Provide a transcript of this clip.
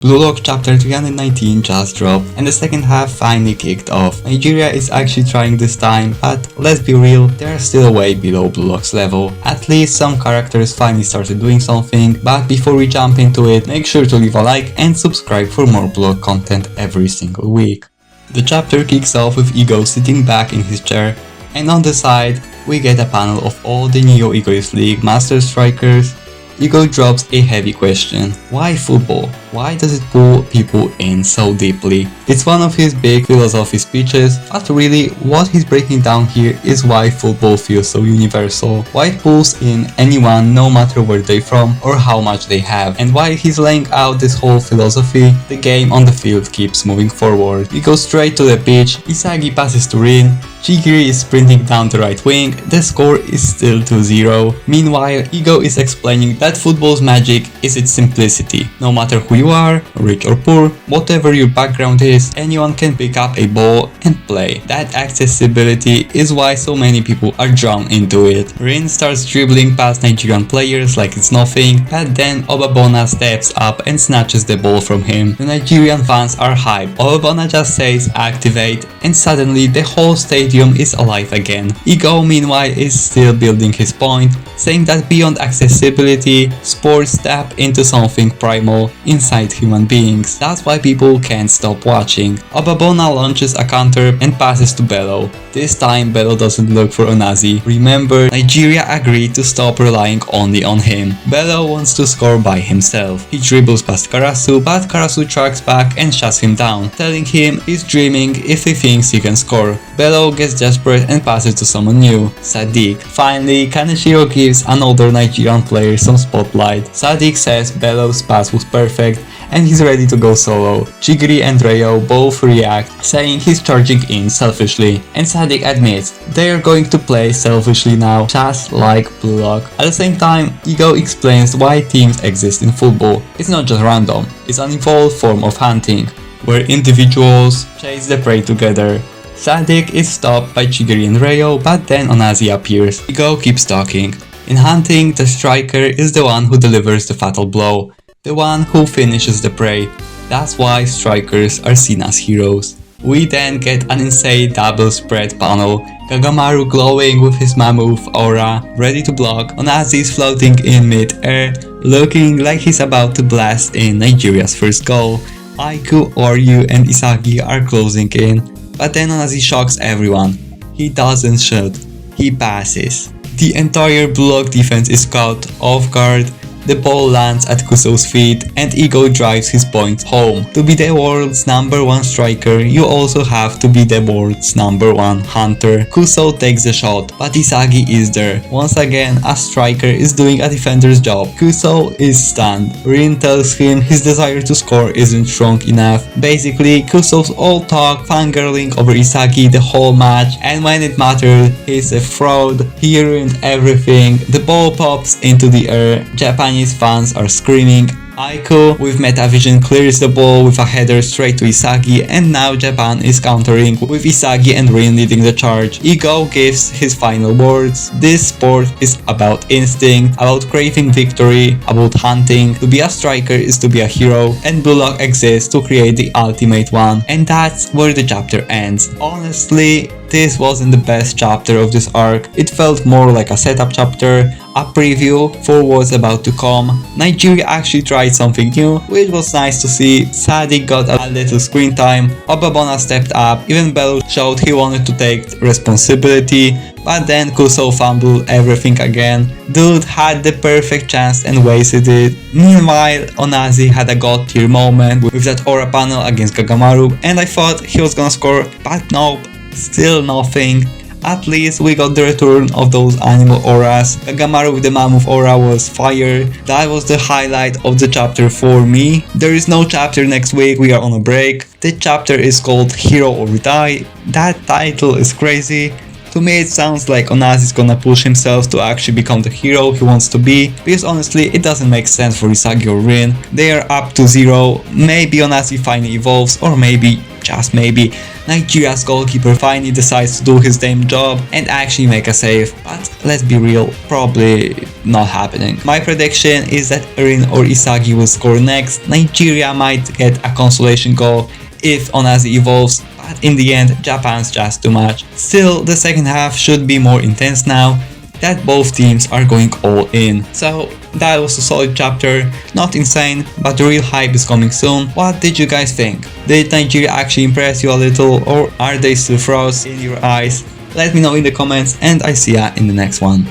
Blue Lock chapter 319 just dropped and the second half finally kicked off. Nigeria is actually trying this time, but let's be real, they are still way below Blue Lock's level. At least some characters finally started doing something, but before we jump into it, make sure to leave a like and subscribe for more Blue Lock content every single week. The chapter kicks off with Ego sitting back in his chair, and on the side we get a panel of all the Neo Egoist League Master Strikers. Ego drops a heavy question. Why football? Why does it pull people in so deeply? It's one of his big philosophy speeches, but really what he's breaking down here is why football feels so universal, why it pulls in anyone no matter where they're from or how much they have, and while he's laying out this whole philosophy, the game on the field keeps moving forward. He goes straight to the pitch, Isagi passes to Rin, Chigiri is sprinting down the right wing, the score is still 2-0. Meanwhile, Ego is explaining that football's magic is its simplicity. No matter who you are, rich or poor, whatever your background is, anyone can pick up a ball and play. That accessibility is why so many people are drawn into it. Rin starts dribbling past Nigerian players like it's nothing, but then Oboabona steps up and snatches the ball from him. The Nigerian fans are hyped. Oboabona just says activate, and suddenly the whole stadium is alive again. Ego meanwhile is still building his point, saying that beyond accessibility, sports tap into something primal inside human beings. That's why people can't stop watching. Oboabona launches a counter and passes to Bello. This time Bello doesn't look for Onazi. Remember, Nigeria agreed to stop relying only on him. Bello wants to score by himself. He dribbles past Karasu, but Karasu tracks back and shuts him down, telling him he's dreaming if he thinks he can score. Bello gets desperate and passes to someone new, Sadiq. Finally, Kaneshiro gives another Nigerian player some spotlight. Sadiq says Bello's pass was perfect and he's ready to go solo. Chigiri and Rayo both react, saying he's charging in selfishly, and Sadiq admits they are going to play selfishly now, just like Blue Lock. At the same time, Ego explains why teams exist in football. It's not just random, it's an evolved form of hunting, where individuals chase the prey together. Sadiq is stopped by Chigiri and Rayo, but then Onazi appears. Ego keeps talking. In hunting, the striker is the one who delivers the fatal blow, the one who finishes the prey. That's why strikers are seen as heroes. We then get an insane double spread panel, Gagamaru glowing with his mammoth aura, ready to block. Onazi is floating in mid-air, looking like he's about to blast in Nigeria's first goal. Aiku, Oryu and Isagi are closing in, but then Onazi shocks everyone. He doesn't shoot, he passes. The entire Blue Lock defense is caught off guard. The ball lands at Kuso's feet and Ego drives his point home. To be the world's #1 striker, you also have to be the world's #1 hunter. Kuso takes the shot, but Isagi is there. Once again, a striker is doing a defender's job. Kuso is stunned. Rin tells him his desire to score isn't strong enough. Basically, Kuso's all talk, fangirling over Isagi the whole match, and when it mattered, he's a fraud. He ruined everything. The ball pops into the air. Japanese fans are screaming. Aiku with Metavision clears the ball with a header straight to Isagi, and now Japan is countering with Isagi and Rin leading the charge. Ego gives his final words. This sport is about instinct, about craving victory, about hunting. To be a striker is to be a hero, and Blue Lock exists to create the ultimate one. And that's where the chapter ends. Honestly, this wasn't the best chapter of this arc. It felt more like a setup chapter, a preview for what's about to come. Nigeria actually tried something new, which was nice to see. Sadiq got a little screen time, Oboabona stepped up, even Bello showed he wanted to take responsibility, but then Kuso fumbled everything again. Dude had the perfect chance and wasted it. Meanwhile, Onazi had a god tier moment with that aura panel against Gagamaru, and I thought he was gonna score, but nope, still nothing. At least we got the return of those animal auras. Gagamaru with the mammoth aura was fire. That was the highlight of the chapter for me. There is no chapter next week, we are on a break. The chapter is called Hero or Die. That title is crazy. To me it sounds like Onazi is gonna push himself to actually become the hero he wants to be, because honestly it doesn't make sense for Isagi or Rin. They are up to 0, maybe Onazi finally evolves, or maybe, just maybe, Nigeria's goalkeeper finally decides to do his damn job and actually make a save. But let's be real, probably not happening. My prediction is that Rin or Isagi will score next. Nigeria might get a consolation goal if Onazi evolves, but in the end Japan's just too much. Still, the second half should be more intense now that both teams are going all in. So that was a solid chapter, not insane, but the real hype is coming soon. What did you guys think? Did Nigeria actually impress you a little, or are they still froze in your eyes? Let me know in the comments, and I see ya in the next one.